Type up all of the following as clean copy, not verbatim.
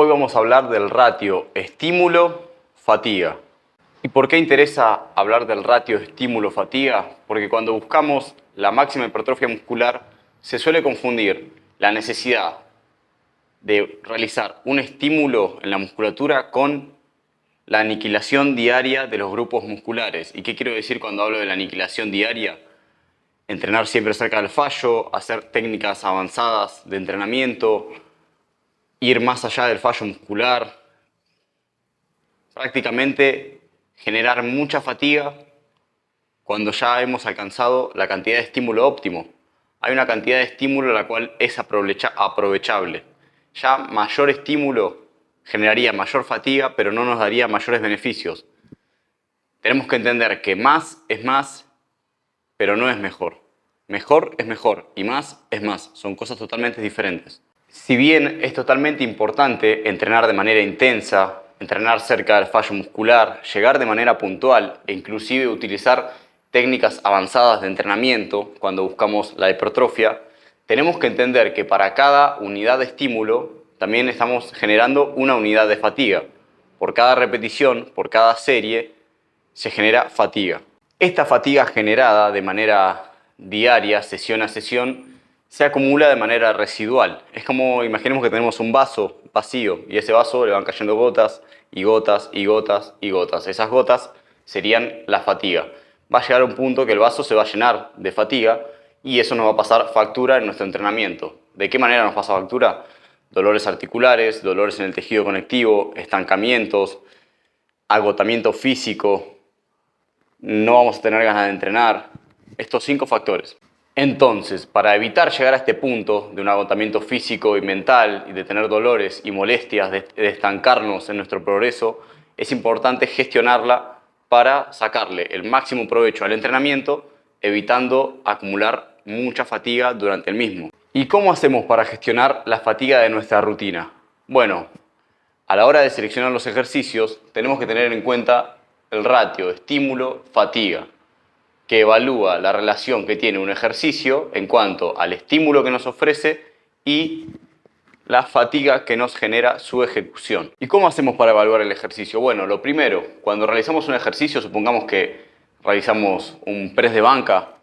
Hoy vamos a hablar del ratio estímulo-fatiga. ¿Y por qué interesa hablar del ratio estímulo-fatiga? Porque cuando buscamos la máxima hipertrofia muscular se suele confundir la necesidad de realizar un estímulo en la musculatura con la aniquilación diaria de los grupos musculares. ¿Y qué quiero decir cuando hablo de la aniquilación diaria? Entrenar siempre cerca del fallo, hacer técnicas avanzadas de entrenamiento, ir más allá del fallo muscular, prácticamente generar mucha fatiga cuando ya hemos alcanzado la cantidad de estímulo óptimo. Hay una cantidad de estímulo la cual es aprovechable. Ya mayor estímulo generaría mayor fatiga, pero no nos daría mayores beneficios. Tenemos que entender que más es más, pero no es mejor. Mejor es mejor y más es más. Son cosas totalmente diferentes. Si bien es totalmente importante entrenar de manera intensa, entrenar cerca del fallo muscular, llegar de manera puntual e inclusive utilizar técnicas avanzadas de entrenamiento cuando buscamos la hipertrofia, tenemos que entender que para cada unidad de estímulo también estamos generando una unidad de fatiga. Por cada repetición, por cada serie, se genera fatiga. Esta fatiga generada de manera diaria, sesión a sesión, se acumula de manera residual. Es como, imaginemos que tenemos un vaso vacío y ese vaso le van cayendo gotas y gotas y gotas y gotas. Esas gotas serían la fatiga. Va a llegar un punto que el vaso se va a llenar de fatiga y eso nos va a pasar factura en nuestro entrenamiento. ¿De qué manera nos pasa factura? Dolores articulares, dolores en el tejido conectivo, estancamientos, agotamiento físico, no vamos a tener ganas de entrenar. Estos 5 factores. Entonces, para evitar llegar a este punto de un agotamiento físico y mental y de tener dolores y molestias, de estancarnos en nuestro progreso, es importante gestionarla para sacarle el máximo provecho al entrenamiento, evitando acumular mucha fatiga durante el mismo. ¿Y cómo hacemos para gestionar la fatiga de nuestra rutina? Bueno, a la hora de seleccionar los ejercicios, tenemos que tener en cuenta el ratio estímulo-fatiga, que evalúa la relación que tiene un ejercicio en cuanto al estímulo que nos ofrece y la fatiga que nos genera su ejecución. ¿Y cómo hacemos para evaluar el ejercicio? Bueno, lo primero, cuando realizamos un ejercicio, supongamos que realizamos un press de banca,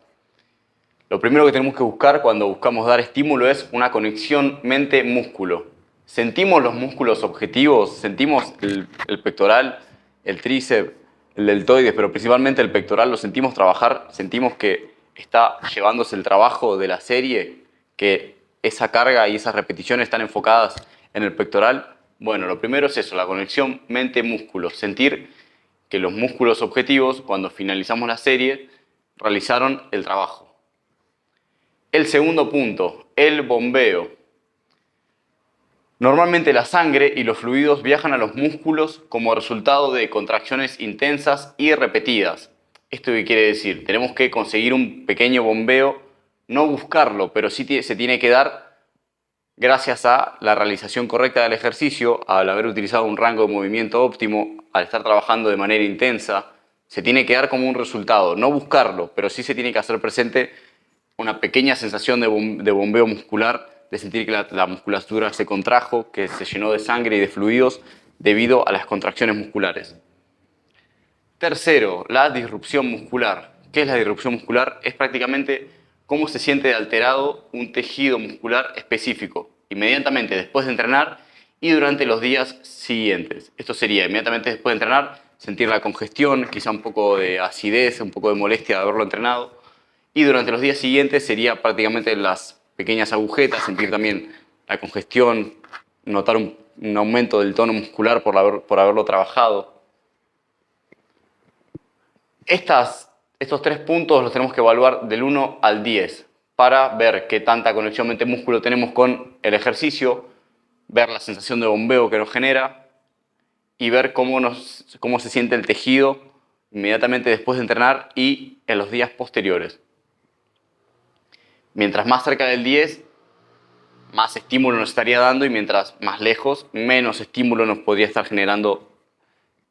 lo primero que tenemos que buscar cuando buscamos dar estímulo es una conexión mente-músculo. Sentimos los músculos objetivos, sentimos el pectoral, el tríceps, el deltoides, pero principalmente el pectoral, lo sentimos trabajar, sentimos que está llevándose el trabajo de la serie, que esa carga y esas repeticiones están enfocadas en el pectoral. Bueno, lo primero es eso, la conexión mente-músculo, sentir que los músculos objetivos, cuando finalizamos la serie, realizaron el trabajo. El segundo punto, el bombeo. Normalmente la sangre y los fluidos viajan a los músculos como resultado de contracciones intensas y repetidas. ¿Esto qué quiere decir? Tenemos que conseguir un pequeño bombeo, no buscarlo, pero sí se tiene que dar gracias a la realización correcta del ejercicio, al haber utilizado un rango de movimiento óptimo, al estar trabajando de manera intensa. Se tiene que dar como un resultado, no buscarlo, pero sí se tiene que hacer presente una pequeña sensación de bombeo muscular, de sentir que la musculatura se contrajo, que se llenó de sangre y de fluidos debido a las contracciones musculares. Tercero, la disrupción muscular. ¿Qué es la disrupción muscular? Es prácticamente cómo se siente alterado un tejido muscular específico, inmediatamente después de entrenar y durante los días siguientes. Esto sería inmediatamente después de entrenar, sentir la congestión, quizá un poco de acidez, un poco de molestia de haberlo entrenado. Y durante los días siguientes sería prácticamente las pequeñas agujetas, sentir también la congestión, notar un aumento del tono muscular por haberlo trabajado. Estos 3 puntos los tenemos que evaluar del 1 al 10 para ver qué tanta conexión mente-músculo tenemos con el ejercicio, ver la sensación de bombeo que nos genera y ver cómo se siente el tejido inmediatamente después de entrenar y en los días posteriores. Mientras más cerca del 10, más estímulo nos estaría dando y mientras más lejos, menos estímulo nos podría estar generando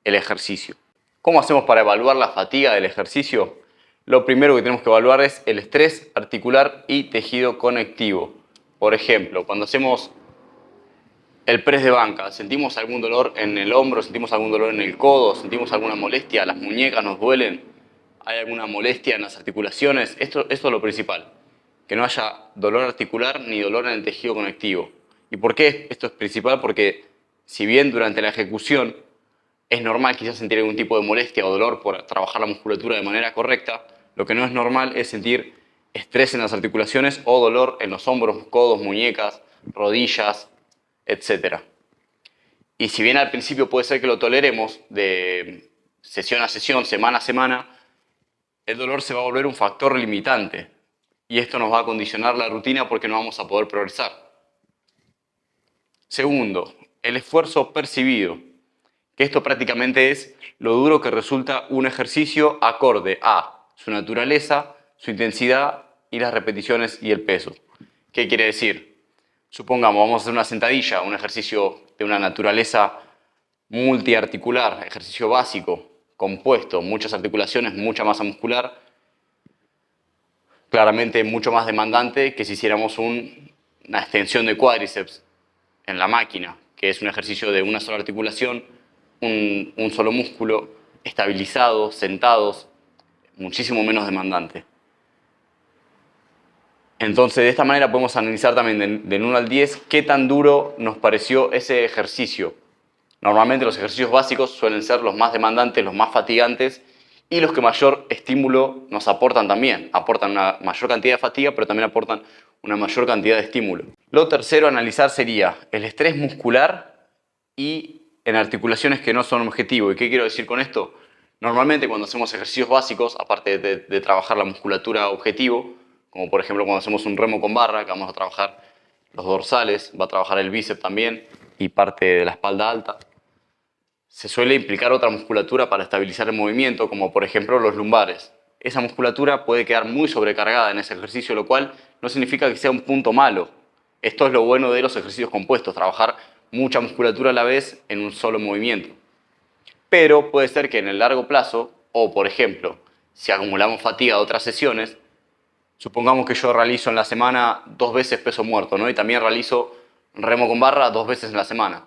el ejercicio. ¿Cómo hacemos para evaluar la fatiga del ejercicio? Lo primero que tenemos que evaluar es el estrés articular y tejido conectivo. Por ejemplo, cuando hacemos El press de banca. ¿Sentimos algún dolor en el hombro? ¿Sentimos algún dolor en el codo? ¿Sentimos alguna molestia? ¿Las muñecas nos duelen? ¿Hay alguna molestia en las articulaciones? Esto es lo principal. Que no haya dolor articular ni dolor en el tejido conectivo. ¿Y por qué esto es principal? Porque si bien durante la ejecución es normal quizás sentir algún tipo de molestia o dolor por trabajar la musculatura de manera correcta, lo que no es normal es sentir estrés en las articulaciones o dolor en los hombros, codos, muñecas, rodillas, etc. Y si bien al principio puede ser que lo toleremos de sesión a sesión, semana a semana, el dolor se va a volver un factor limitante y esto nos va a condicionar la rutina porque no vamos a poder progresar. Segundo, el esfuerzo percibido, que esto prácticamente es lo duro que resulta un ejercicio acorde a su naturaleza, su intensidad y las repeticiones y el peso. ¿Qué quiere decir? Supongamos, vamos a hacer una sentadilla, un ejercicio de una naturaleza multiarticular, ejercicio básico, compuesto, muchas articulaciones, mucha masa muscular, claramente mucho más demandante que si hiciéramos una extensión de cuádriceps en la máquina, que es un ejercicio de una sola articulación, un solo músculo, estabilizados, sentados, muchísimo menos demandante. Entonces, de esta manera podemos analizar también del 1 al 10 qué tan duro nos pareció ese ejercicio. Normalmente los ejercicios básicos suelen ser los más demandantes, los más fatigantes y los que mayor estímulo nos aportan también. Aportan una mayor cantidad de fatiga, pero también aportan una mayor cantidad de estímulo. Lo tercero a analizar sería el estrés muscular y en articulaciones que no son objetivo. ¿Y qué quiero decir con esto? Normalmente cuando hacemos ejercicios básicos, aparte de trabajar la musculatura objetivo, como por ejemplo cuando hacemos un remo con barra, que vamos a trabajar los dorsales, va a trabajar el bíceps también y parte de la espalda alta, se suele implicar otra musculatura para estabilizar el movimiento, como por ejemplo los lumbares. Esa musculatura puede quedar muy sobrecargada en ese ejercicio, lo cual no significa que sea un punto malo. Esto es lo bueno de los ejercicios compuestos, trabajar mucha musculatura a la vez en un solo movimiento. Pero puede ser que en el largo plazo, o por ejemplo, si acumulamos fatiga de otras sesiones, supongamos que yo realizo en la semana 2 veces peso muerto, ¿no? Y también realizo remo con barra 2 veces en la semana.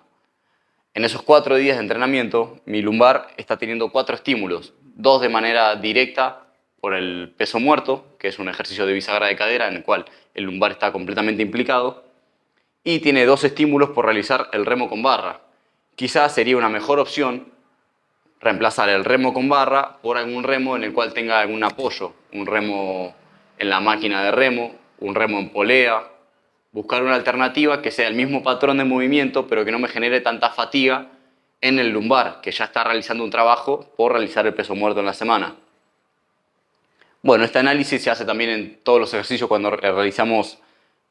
En esos 4 días de entrenamiento, mi lumbar está teniendo 4 estímulos, 2 de manera directa por el peso muerto, que es un ejercicio de bisagra de cadera en el cual el lumbar está completamente implicado, y tiene 2 estímulos por realizar el remo con barra. Quizás sería una mejor opción reemplazar el remo con barra por algún remo en el cual tenga algún apoyo, un remo en la máquina de remo, un remo en polea, buscar una alternativa que sea el mismo patrón de movimiento pero que no me genere tanta fatiga en el lumbar, que ya está realizando un trabajo por realizar el peso muerto en la semana. Bueno, este análisis se hace también en todos los ejercicios cuando realizamos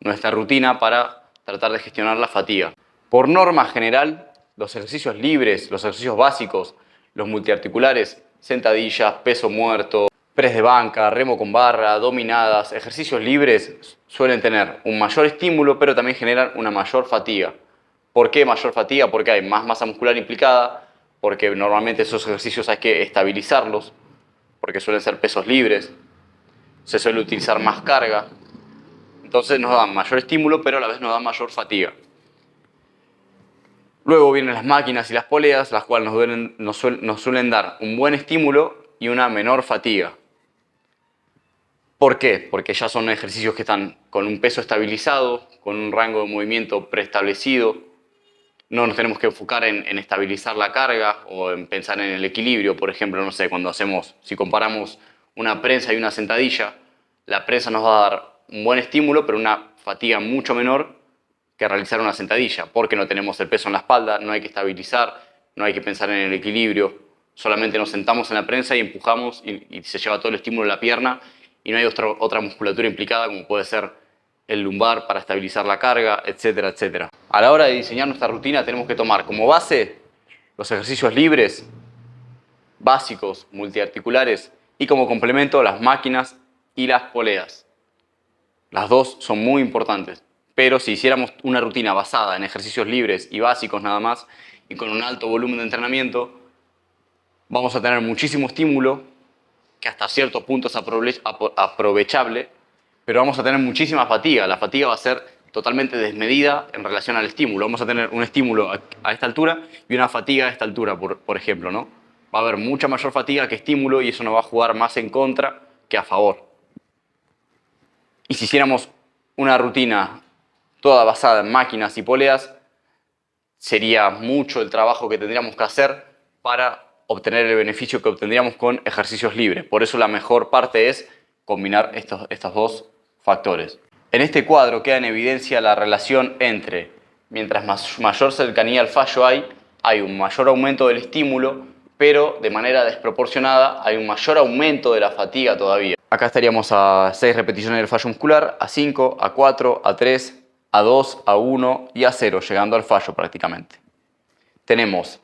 nuestra rutina para tratar de gestionar la fatiga. Por norma general, los ejercicios libres, los ejercicios básicos, los multiarticulares, sentadillas, peso muerto, press de banca, remo con barra, dominadas, ejercicios libres suelen tener un mayor estímulo, pero también generan una mayor fatiga. ¿Por qué mayor fatiga? Porque hay más masa muscular implicada, porque normalmente esos ejercicios hay que estabilizarlos, porque suelen ser pesos libres, se suele utilizar más carga, entonces nos dan mayor estímulo, pero a la vez nos dan mayor fatiga. Luego vienen las máquinas y las poleas, las cuales nos suelen dar un buen estímulo y una menor fatiga. ¿Por qué? Porque ya son ejercicios que están con un peso estabilizado, con un rango de movimiento preestablecido. No nos tenemos que enfocar en estabilizar la carga o en pensar en el equilibrio. Por ejemplo, no sé, si comparamos una prensa y una sentadilla, la prensa nos va a dar un buen estímulo, pero una fatiga mucho menor que realizar una sentadilla, porque no tenemos el peso en la espalda, no hay que estabilizar, no hay que pensar en el equilibrio, solamente nos sentamos en la prensa y empujamos y se lleva todo el estímulo de la pierna y no hay otra musculatura implicada como puede ser el lumbar para estabilizar la carga, etcétera, etcétera. A la hora de diseñar nuestra rutina tenemos que tomar como base los ejercicios libres, básicos, multiarticulares y como complemento las máquinas y las poleas. Las dos son muy importantes. Pero si hiciéramos una rutina basada en ejercicios libres y básicos nada más y con un alto volumen de entrenamiento, vamos a tener muchísimo estímulo, que hasta cierto punto es aprovechable, pero vamos a tener muchísima fatiga. La fatiga va a ser totalmente desmedida en relación al estímulo. Vamos a tener un estímulo a esta altura y una fatiga a esta altura, por ejemplo, ¿no? Va a haber mucha mayor fatiga que estímulo y eso nos va a jugar más en contra que a favor. Y si hiciéramos una rutina toda basada en máquinas y poleas, sería mucho el trabajo que tendríamos que hacer para obtener el beneficio que obtendríamos con ejercicios libres. Por eso la mejor parte es combinar estos dos factores. En este cuadro queda en evidencia la relación entre, mientras mayor cercanía al fallo hay un mayor aumento del estímulo, pero de manera desproporcionada hay un mayor aumento de la fatiga todavía. Acá estaríamos a 6 repeticiones del fallo muscular, a 5, a 4, a 3, a 2, a 1 y a 0, llegando al fallo prácticamente. Tenemos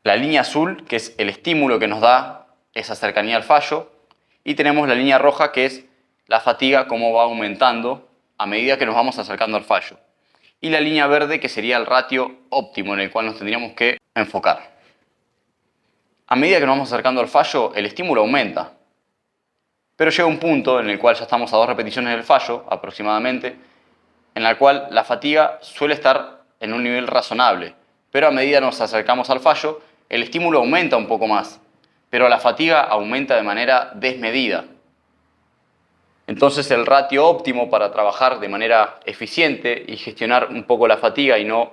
la línea azul, que es el estímulo que nos da esa cercanía al fallo, y tenemos la línea roja, que es la fatiga, cómo va aumentando a medida que nos vamos acercando al fallo. Y la línea verde, que sería el ratio óptimo en el cual nos tendríamos que enfocar. A medida que nos vamos acercando al fallo, el estímulo aumenta. Pero llega un punto en el cual ya estamos a 2 repeticiones del fallo, aproximadamente, en la cual la fatiga suele estar en un nivel razonable. Pero a medida que nos acercamos al fallo, el estímulo aumenta un poco más, pero la fatiga aumenta de manera desmedida. Entonces el ratio óptimo para trabajar de manera eficiente y gestionar un poco la fatiga y no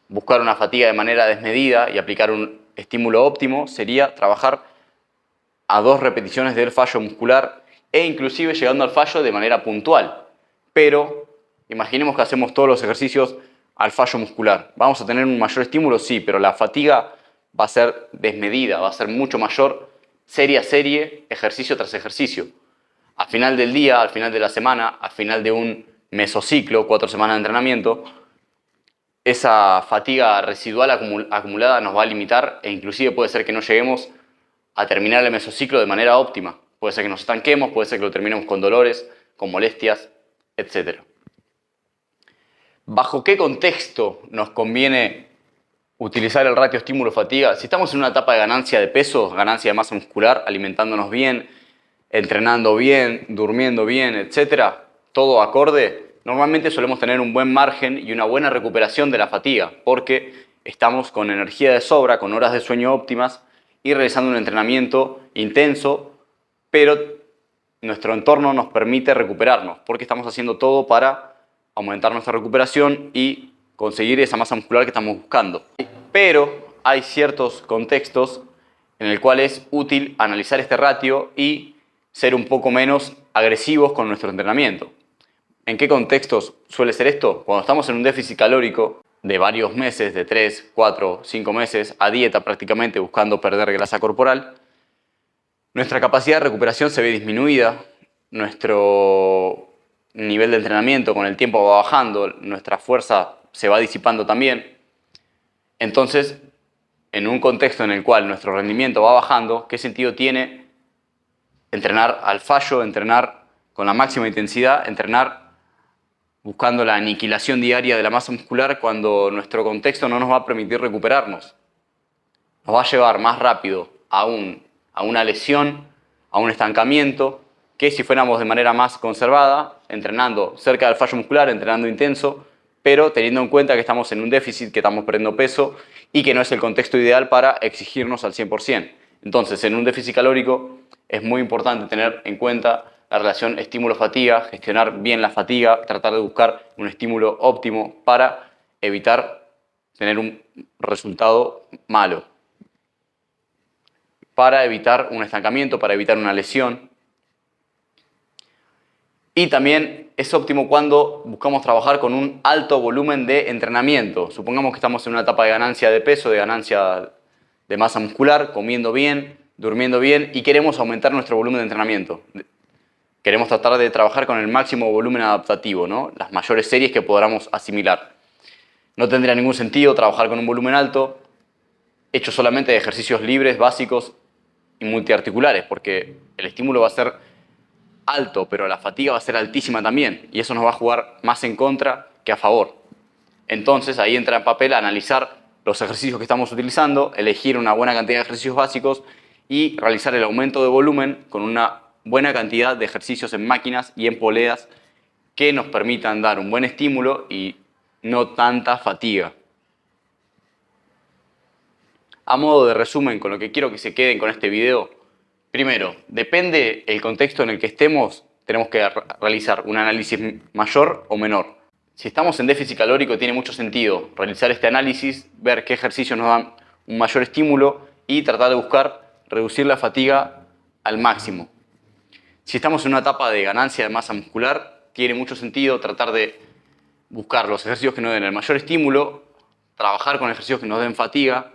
buscar una fatiga de manera desmedida y aplicar un estímulo óptimo sería trabajar a 2 repeticiones del fallo muscular e inclusive llegando al fallo de manera puntual. Pero imaginemos que hacemos todos los ejercicios al fallo muscular. ¿Vamos a tener un mayor estímulo? Sí, pero la fatiga va a ser desmedida, va a ser mucho mayor serie a serie, ejercicio tras ejercicio. Al final del día, al final de la semana, al final de un mesociclo, 4 semanas de entrenamiento, esa fatiga residual acumulada nos va a limitar e inclusive puede ser que no lleguemos a terminar el mesociclo de manera óptima. Puede ser que nos estanquemos, puede ser que lo terminemos con dolores, con molestias, etc. ¿Bajo qué contexto nos conviene utilizar el ratio estímulo-fatiga? Si estamos en una etapa de ganancia de peso, ganancia de masa muscular, alimentándonos bien, entrenando bien, durmiendo bien, etc., todo acorde, normalmente solemos tener un buen margen y una buena recuperación de la fatiga, porque estamos con energía de sobra, con horas de sueño óptimas y realizando un entrenamiento intenso, pero nuestro entorno nos permite recuperarnos, porque estamos haciendo todo para aumentar nuestra recuperación y conseguir esa masa muscular que estamos buscando. Pero hay ciertos contextos en el cual es útil analizar este ratio y ser un poco menos agresivos con nuestro entrenamiento. ¿En qué contextos suele ser esto? Cuando estamos en un déficit calórico de varios meses, de 3, 4, 5 meses, a dieta prácticamente, buscando perder grasa corporal, nuestra capacidad de recuperación se ve disminuida, nuestro nivel de entrenamiento con el tiempo va bajando, nuestra fuerza se va disipando también. Entonces, en un contexto en el cual nuestro rendimiento va bajando, ¿qué sentido tiene entrenar al fallo, entrenar con la máxima intensidad, entrenar buscando la aniquilación diaria de la masa muscular cuando nuestro contexto no nos va a permitir recuperarnos? Nos va a llevar más rápido a una lesión, a un estancamiento, que si fuéramos de manera más conservada, entrenando cerca del fallo muscular, entrenando intenso, pero teniendo en cuenta que estamos en un déficit, que estamos perdiendo peso y que no es el contexto ideal para exigirnos al 100%. Entonces, en un déficit calórico es muy importante tener en cuenta la relación estímulo-fatiga, gestionar bien la fatiga, tratar de buscar un estímulo óptimo para evitar tener un resultado malo, para evitar un estancamiento, para evitar una lesión. Y también es óptimo cuando buscamos trabajar con un alto volumen de entrenamiento. Supongamos que estamos en una etapa de ganancia de peso, de ganancia de masa muscular, comiendo bien, durmiendo bien y queremos aumentar nuestro volumen de entrenamiento. Queremos tratar de trabajar con el máximo volumen adaptativo, ¿no? Las mayores series que podamos asimilar. No tendría ningún sentido trabajar con un volumen alto hecho solamente de ejercicios libres, básicos y multiarticulares, porque el estímulo va a ser alto, pero la fatiga va a ser altísima también, y eso nos va a jugar más en contra que a favor. Entonces ahí entra en papel analizar los ejercicios que estamos utilizando, elegir una buena cantidad de ejercicios básicos y realizar el aumento de volumen con una buena cantidad de ejercicios en máquinas y en poleas que nos permitan dar un buen estímulo y no tanta fatiga. A modo de resumen, con lo que quiero que se queden con este video, primero, depende el contexto en el que estemos, tenemos que realizar un análisis mayor o menor. Si estamos en déficit calórico, tiene mucho sentido realizar este análisis, ver qué ejercicios nos dan un mayor estímulo y tratar de buscar reducir la fatiga al máximo. Si estamos en una etapa de ganancia de masa muscular, tiene mucho sentido tratar de buscar los ejercicios que nos den el mayor estímulo, trabajar con ejercicios que nos den fatiga,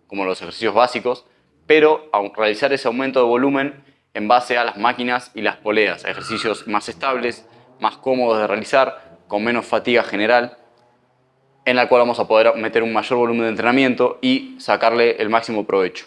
como los ejercicios básicos, pero realizar ese aumento de volumen en base a las máquinas y las poleas, ejercicios más estables, más cómodos de realizar, con menos fatiga general, en la cual vamos a poder meter un mayor volumen de entrenamiento y sacarle el máximo provecho.